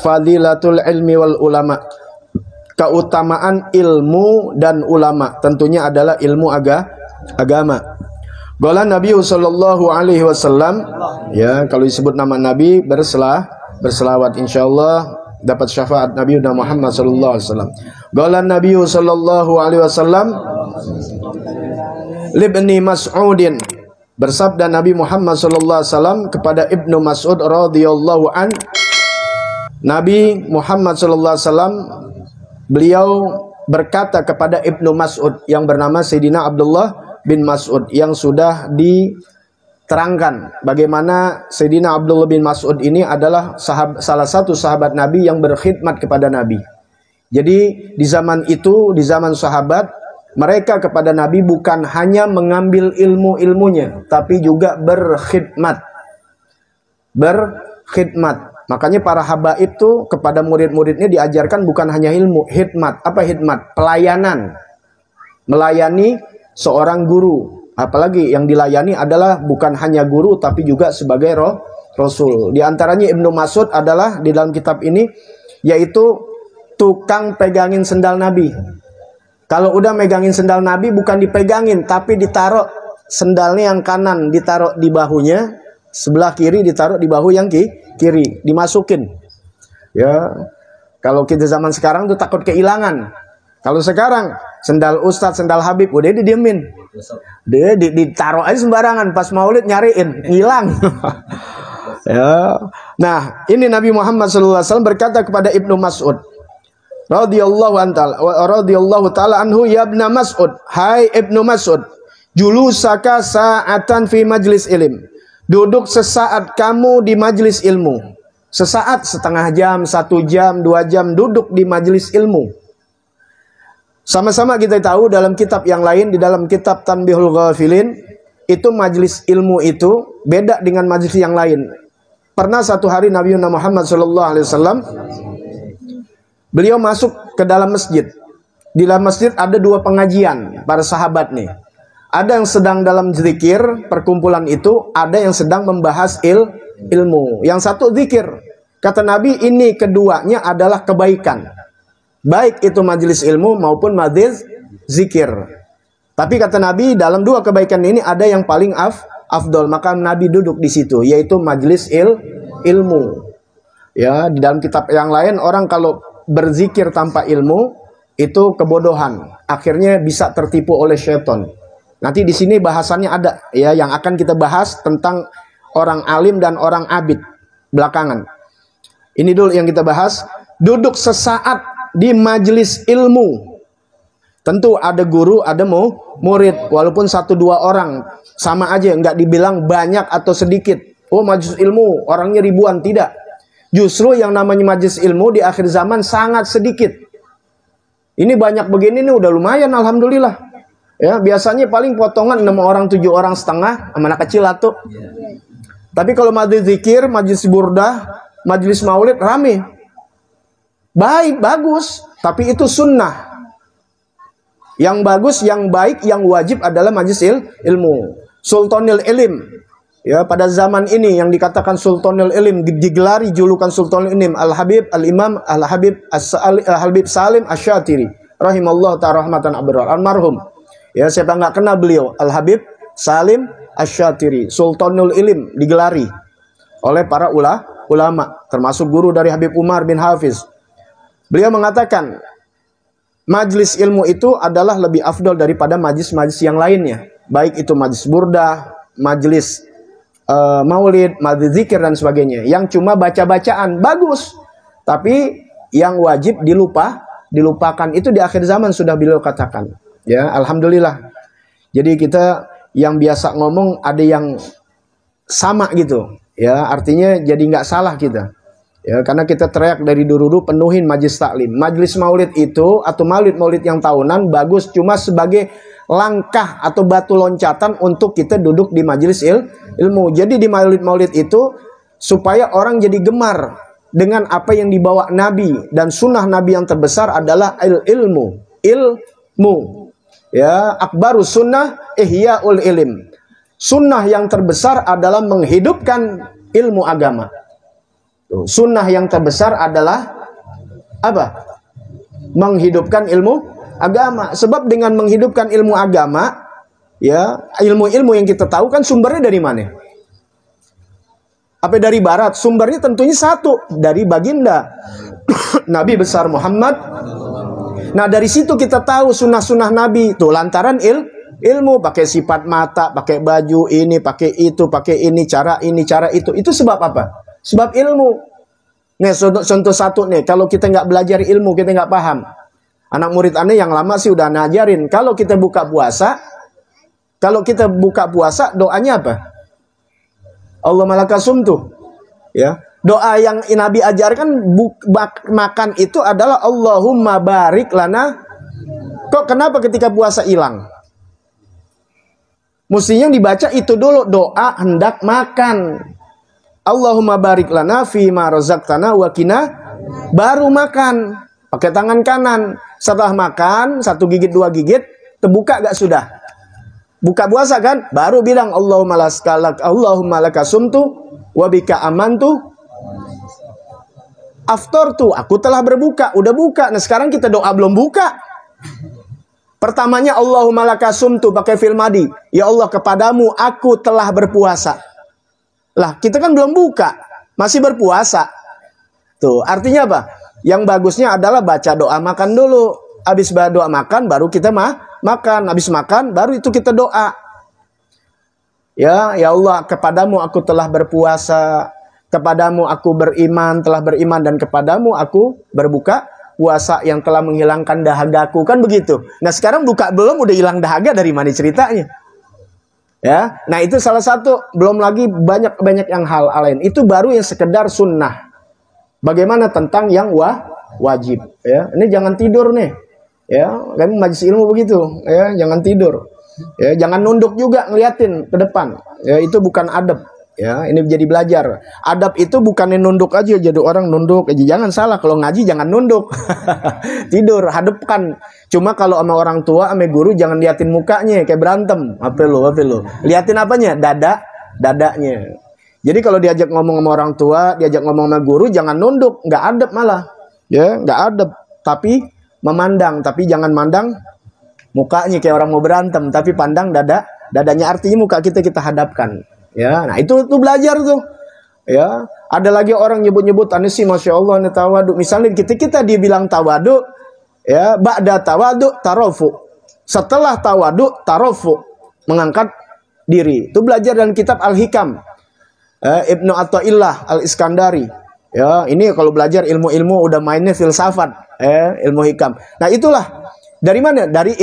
fadilatul ilmi wal ulama. Keutamaan ilmu dan ulama, tentunya adalah ilmu agama. Qala Nabi sallallahu alaihi wasallam, ya kalau disebut nama Nabi berselawat insyaallah dapat syafaat Nabi Muhammad sallallahu alaihi wasallam. Qala Nabi sallallahu alaihi wasallam libni Mas'udin, bersabda Nabi Muhammad sallallahu alaihi wasallam kepada Ibnu Mas'ud radhiyallahu an. Nabi Muhammad sallallahu alaihi wasallam beliau berkata kepada Ibnu Mas'ud yang bernama Sayyidina Abdullah bin Mas'ud, yang sudah diterangkan bagaimana Sayyidina Abdullah bin Mas'ud ini adalah salah satu sahabat Nabi yang berkhidmat kepada Nabi. Jadi di zaman itu, di zaman sahabat, mereka kepada Nabi bukan hanya mengambil ilmu-ilmunya, tapi juga berkhidmat. Makanya para habaib itu kepada murid-muridnya diajarkan bukan hanya ilmu, hikmat. Apa hikmat? Pelayanan. Melayani seorang guru. Apalagi yang dilayani adalah bukan hanya guru tapi juga sebagai rasul. Di antaranya Ibnu Mas'ud adalah di dalam kitab ini yaitu tukang pegangin sendal Nabi. Kalau udah megangin sendal Nabi bukan dipegangin tapi ditaruh sendalnya yang kanan ditaruh di bahunya, sebelah kiri ditaruh di bahu yang kiri, dimasukin. Ya, kalau kita zaman sekarang tuh takut kehilangan. Kalau sekarang sendal Ustadz, sendal Habib, udah didiemin. Dia ditaruh aja sembarangan, pas maulid nyariin, hilang. Ya. Nah, ini Nabi Muhammad SAW berkata kepada Ibnu Mas'ud radhiyallahu ta'ala anhu, ya Ibnu Mas'ud, hai Ibnu Mas'ud, julusaka sa'atan fi majlis ilm. Duduk sesaat kamu di majlis ilmu. Sesaat, setengah jam, 1 jam, 2 jam duduk di majlis ilmu. Sama-sama kita tahu dalam kitab yang lain, di dalam kitab Tanbihul Ghafilin, itu majlis ilmu itu beda dengan majlis yang lain. Pernah satu hari Nabi Muhammad SAW, beliau masuk ke dalam masjid. Di dalam masjid ada 2 pengajian para sahabat nih. Ada yang sedang dalam zikir, perkumpulan itu, ada yang sedang membahas ilmu. Yang satu zikir. Kata Nabi, ini keduanya adalah kebaikan. Baik itu majelis ilmu maupun majelis zikir. Tapi kata Nabi, dalam 2 kebaikan ini ada yang paling afdol. Maka Nabi duduk di situ, yaitu majelis ilmu. Ya, di dalam kitab yang lain, orang kalau berzikir tanpa ilmu, itu kebodohan. Akhirnya bisa tertipu oleh syaitan. Nanti di sini bahasannya ada ya yang akan kita bahas tentang orang alim dan orang abid belakangan. Ini dulu yang kita bahas. Duduk sesaat di majelis ilmu. Tentu ada guru, ada murid. Walaupun 1-2 orang sama aja, nggak dibilang banyak atau sedikit. Oh majelis ilmu orangnya ribuan, tidak. Justru yang namanya majelis ilmu di akhir zaman sangat sedikit. Ini banyak begini nih udah lumayan, alhamdulillah. Ya, biasanya paling potongan 6 orang, 7 orang setengah, sama anak kecil atau. Tapi kalau majelis zikir, majelis burdah, majelis maulid rame. Baik, bagus, tapi itu sunnah. Yang bagus, yang baik, yang wajib adalah majelis ilmu. Sultanul Ilim. Ya, pada zaman ini yang dikatakan Sultanul Ilim, digelari julukan Sultanul Ilim Al-Habib Al-Imam Al-Habib Al-Habib Salim Asy-Syatiri rahimallahu ta'ala rahmatan abrar almarhum. Ya, siapa nggak kenal beliau? Al-Habib Salim Asy-Syatiri, Sultanul Ilim, digelari oleh para ulama, termasuk guru dari Habib Umar bin Hafiz. Beliau mengatakan, majlis ilmu itu adalah lebih afdol daripada majlis-majlis yang lainnya. Baik itu majlis burdah, majlis maulid, majlis zikir dan sebagainya. Yang cuma baca-bacaan, bagus. Tapi yang wajib dilupakan itu di akhir zaman sudah beliau katakan. Ya, alhamdulillah. Jadi kita yang biasa ngomong ada yang sama gitu. Ya, artinya jadi nggak salah kita. Ya, karena kita teriak dari dulu penuhin majlis taklim. Majlis maulid itu atau maulid yang tahunan bagus cuma sebagai langkah atau batu loncatan untuk kita duduk di majlis ilmu. Jadi di maulid itu supaya orang jadi gemar dengan apa yang dibawa Nabi, dan sunnah Nabi yang terbesar adalah ilmu. Ya, akbarus sunnah ihya'ul ilm. Sunnah yang terbesar adalah menghidupkan ilmu agama. Tuh, sunnah yang terbesar adalah apa? Menghidupkan ilmu agama. Sebab dengan menghidupkan ilmu agama, ya, ilmu-ilmu yang kita tahu kan sumbernya dari mana? Apa dari barat? Sumbernya tentunya satu, dari baginda Nabi besar Muhammad. Nah, dari situ kita tahu sunnah-sunnah Nabi. Tuh, lantaran ilmu, pakai sifat mata, pakai baju ini, pakai itu, pakai ini, cara itu. Itu sebab apa? Sebab ilmu. Nih, contoh satu nih, kalau kita nggak belajar ilmu, kita nggak paham. Anak murid aneh yang lama sih udah ngajarin. Kalau kita buka puasa, doanya apa? Allahumma lakasum tuh. Ya. Doa yang Nabi ajarkan makan itu adalah Allahumma barik lana. Kok kenapa ketika puasa hilang? Mestinya yang dibaca itu dulu, doa hendak makan. Allahumma barik lana fima razaqtana wa qina, baru makan pakai tangan kanan. Setelah makan 1 gigit 2 gigit, terbuka gak sudah? Buka puasa kan? Baru bilang Allahumma lakasumtu wa bika amantu aftartu, aku telah berbuka, udah buka. Nah, sekarang kita doa belum buka. Pertamanya Allahumma lakasumtu pakai fi'il madhi. Ya Allah, kepadamu aku telah berpuasa. Lah, kita kan belum buka, masih berpuasa. Tuh, artinya apa? Yang bagusnya adalah baca doa makan dulu. Habis doa makan baru kita makan. Habis makan baru itu kita doa. Ya Allah, kepadamu aku telah berpuasa. Kepadamu aku telah beriman, dan kepadamu aku berbuka puasa yang telah menghilangkan dahagaku. Kan begitu. Nah, sekarang buka belum udah hilang dahaga, dari mana ceritanya? Ya, nah itu salah satu. Belum lagi banyak yang hal lain. Itu baru yang sekedar sunnah. Bagaimana tentang yang wajib? Ya, ini jangan tidur nih. Ya, kan majelis ilmu begitu. Ya, jangan tidur. Ya, jangan nunduk juga ngeliatin ke depan. Ya, itu bukan adab. Ya, ini jadi belajar. Adab itu bukannya nunduk aja, jadi orang nunduk aja. Jangan salah, kalau ngaji jangan nunduk. Tidur, hadapkan. Cuma kalau sama orang tua, sama guru jangan liatin mukanya kayak berantem. Apa lo? Liatin apanya? Dadanya. Jadi kalau diajak ngomong sama orang tua, diajak ngomong sama guru, jangan nunduk, nggak adab malah. Ya, nggak adab. Tapi memandang, tapi jangan mandang mukanya kayak orang mau berantem, tapi pandang dadanya, artinya muka kita hadapkan. Ya, nah itu belajar tuh. Ya, ada lagi orang nyebut aneh sih, masya Allah, ini tawadu. Misalnya kita dia bilang tawadu, ya, ba'da tawadu tarofu. Setelah tawadu tarofu, mengangkat diri. Itu belajar dalam kitab Al-Hikam, Ibnu Athaillah Al-Iskandari. Ya, ini kalau belajar ilmu-ilmu udah mainnya filsafat, ilmu hikam. Nah, itulah dari mana? Dari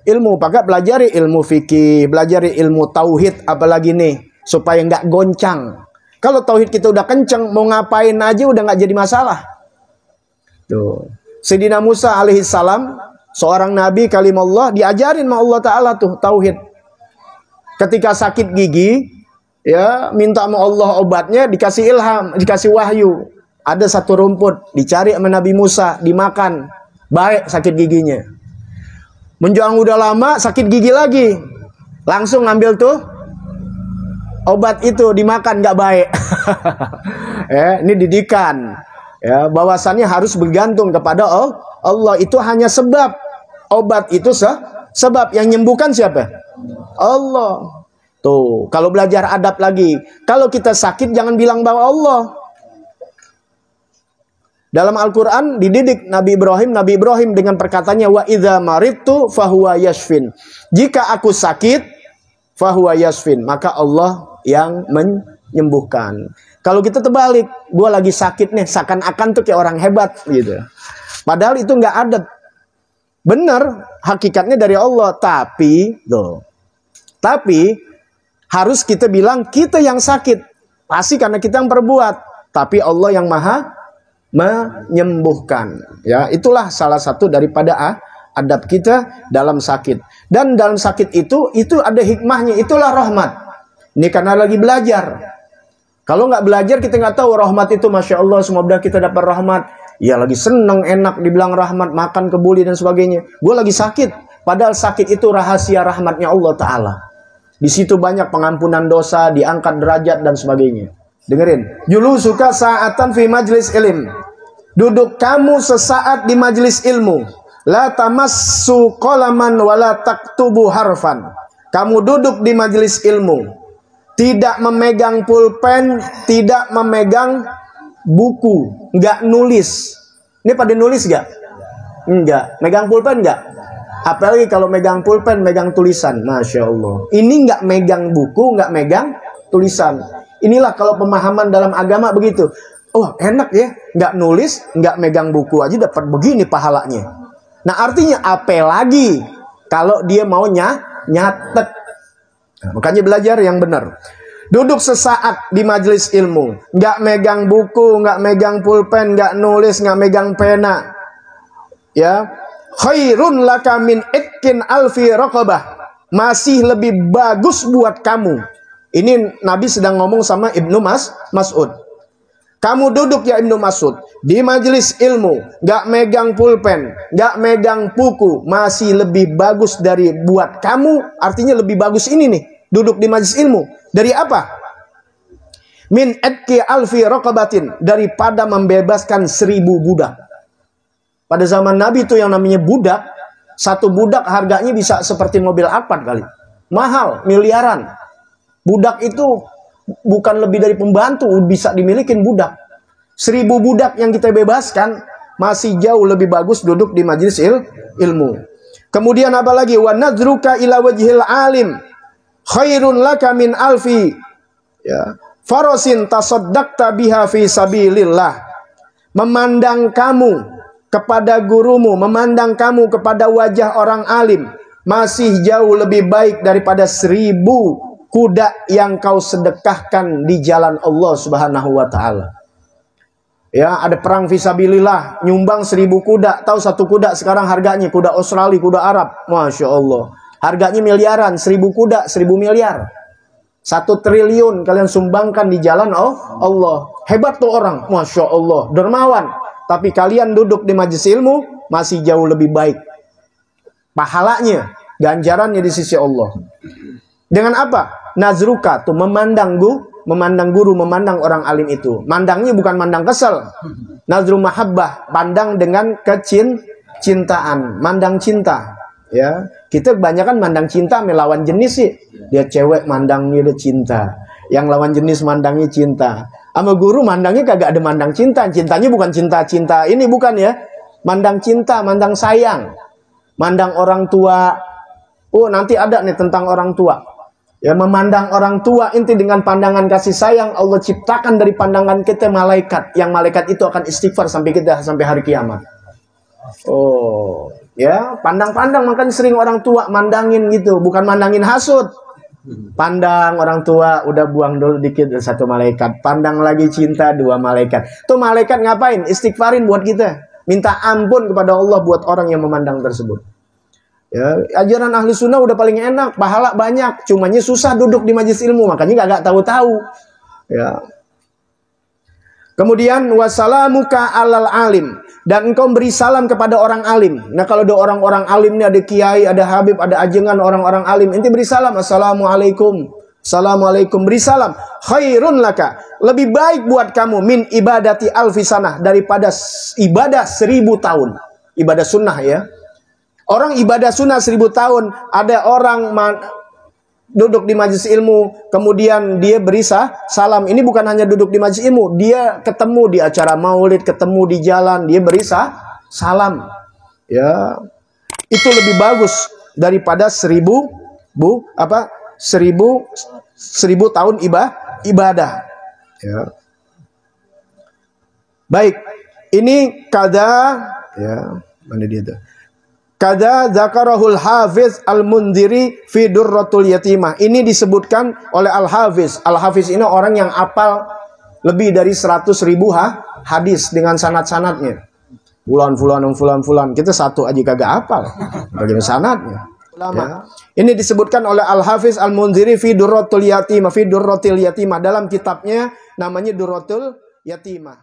ilmu. Pakai pelajari ilmu fikih, pelajari ilmu tauhid, apalagi nih, supaya nggak goncang. Kalau tauhid kita udah kenceng, mau ngapain aja udah nggak jadi masalah. Tuh, Sayyidina Musa alaihissalam, seorang nabi kalimullah, diajarin sama Allah Ta'ala tuh tauhid. Ketika sakit gigi, ya, minta sama Allah obatnya, dikasih ilham, dikasih wahyu. Ada satu rumput, dicari sama Nabi Musa, dimakan, baik sakit giginya. Menjelang udah lama, sakit gigi lagi, langsung ngambil tuh obat itu, dimakan, nggak baik. Ini didikan. Ya, bahwasannya harus bergantung kepada Allah. Itu hanya sebab. Obat itu sebab, yang menyembuhkan siapa? Allah. Tuh, kalau belajar adab lagi, kalau kita sakit jangan bilang bahwa Allah. Dalam Al-Quran dididik Nabi Ibrahim dengan perkataannya, wa idza maridtu fahuwa yashfin. Jika aku sakit, fahuwa yashfin, maka Allah yang menyembuhkan. Kalau kita terbalik, gue lagi sakit nih, seakan-akan tuh kayak orang hebat gitu. Padahal itu nggak adab. Bener, hakikatnya dari Allah. Tapi harus kita bilang kita yang sakit. Pasti karena kita yang perbuat. Tapi Allah yang maha menyembuhkan. Ya, itulah salah satu daripada adab kita dalam sakit. Dan dalam sakit itu ada hikmahnya. Itulah rahmat. Ini karena lagi belajar. Kalau nggak belajar kita nggak tahu rahmat itu. Masya Allah, semoga kita dapat rahmat. Ya lagi seneng, enak dibilang rahmat, makan kebuli dan sebagainya. Gue lagi sakit. Padahal sakit itu rahasia rahmatnya Allah Ta'ala. Di situ banyak pengampunan dosa, diangkat derajat dan sebagainya. Dengerin. Julusuka sa'atan fi majlis ilm. Duduk kamu sesaat di majlis ilmu. La tamassu qalaman wa la taktubu harfan. Kamu duduk di majlis ilmu, tidak memegang pulpen, tidak memegang buku, nggak nulis. Ini pada nulis nggak? Enggak. Megang pulpen nggak? Apalagi kalau megang pulpen, megang tulisan. Masya Allah. Ini nggak megang buku, nggak megang tulisan. Inilah kalau pemahaman dalam agama begitu. Oh enak ya, nggak nulis, nggak megang buku aja dapat begini pahalanya. Nah artinya apa lagi kalau dia mau nyatet. Nah, makanya belajar yang benar. Duduk sesaat di majelis ilmu, nggak megang buku, nggak megang pulpen, nggak nulis, nggak megang pena. Ya, khairun laka min itkin alfi raqabah. Masih lebih bagus buat kamu. Ini Nabi sedang ngomong sama Ibnu Mas'ud. Kamu duduk ya Ibnu Mas'ud di majelis ilmu, gak megang pulpen, gak megang buku, masih lebih bagus dari buat kamu. Artinya lebih bagus ini nih, duduk di majelis ilmu. Dari apa? Min atki alfi raqabatin, daripada membebaskan 1000 budak. Pada zaman Nabi itu yang namanya budak, satu budak harganya bisa seperti mobil Alphard kali. Mahal, miliaran. Budak itu bukan lebih dari pembantu, bisa dimilikin budak. 1000 budak yang kita bebaskan masih jauh lebih bagus duduk di majelis ilmu. Kemudian apa lagi? Wa nadruka ila wajhil alim khairun laka min alfi ya farasin tasaddaqta biha fi sabilillah. Memandang kamu kepada gurumu, memandang kamu kepada wajah orang alim masih jauh lebih baik daripada 1000 kuda yang kau sedekahkan di jalan Allah Subhanahu wa taala. Ya, ada perang fisabilillah, nyumbang 1000 kuda. Tahu satu kuda sekarang harganya, kuda Australia, kuda Arab. Masya Allah. Harganya miliaran, 1000 kuda, 1000 miliar. 1 triliun kalian sumbangkan di jalan Allah. Hebat tuh orang, Masya Allah. Dermawan. Tapi kalian duduk di majelis ilmu, masih jauh lebih baik. Pahalanya, ganjarannya di sisi Allah. Dengan apa? Nazruka tuh memandang guru, memandang orang alim itu. Mandangnya bukan mandang kesel. Nazru mahabbah, pandang dengan kecintaan, mandang cinta. Ya, kita kebanyakan mandang cinta melawan jenis sih. Dia cewek mandangnya dia cinta. Yang lawan jenis mandangnya cinta. Sama guru mandangnya kagak ada mandang cinta. Cintanya bukan cinta-cinta. Ini bukan ya. Mandang cinta, mandang sayang. Mandang orang tua. Oh, nanti ada nih tentang orang tua. Ya, memandang orang tua inti dengan pandangan kasih sayang. Allah ciptakan dari pandangan kita malaikat. Yang malaikat itu akan istighfar sampai hari kiamat. Oh, ya, pandang-pandang, makanya sering orang tua mandangin gitu, bukan mandangin hasud. Pandang orang tua, udah buang dulu dikit 1 malaikat. Pandang lagi cinta 2 malaikat. Tuh malaikat ngapain? Istighfarin buat kita. Minta ampun kepada Allah buat orang yang memandang tersebut. Ya, ajaran ahli sunnah udah paling enak, pahala banyak, cumanya susah duduk di majelis ilmu, makanya gak tahu-tahu. Ya. Kemudian wassalamuka alal alim, dan engkau beri salam kepada orang alim. Nah kalau ada orang-orang alim ini, ada kiai, ada habib, ada ajengan orang-orang alim, ente beri salam, assalamualaikum, assalamualaikum, beri salam. Khairun laka, lebih baik buat kamu min ibadati alfi sanah, daripada ibadah 1000 tahun. Ibadah sunnah ya. Orang ibadah sunnah 1000 tahun, ada orang duduk di majelis ilmu, kemudian dia beri salam. Ini bukan hanya duduk di majelis ilmu, dia ketemu di acara maulid, ketemu di jalan, dia beri salam. Ya, itu lebih bagus daripada 1000 tahun ibadah. Ya. Baik, ini kada ya, mana dia tuh? Kada zakarahul Hafiz Al-Mundhiri fi Durratul Yatimah. Ini disebutkan oleh Al-Hafiz. Al-Hafiz ini orang yang apal lebih dari 100.000 hadis dengan sanad-sanadnya. Fulan. Kita satu aja kagak apal. Bagaimana sanadnya? Ya. Ini disebutkan oleh Al-Hafiz Al-Mundhiri fi Durratul Yatimah. Fi Durratul Yatimah. Dalam kitabnya namanya Durratul Yatimah.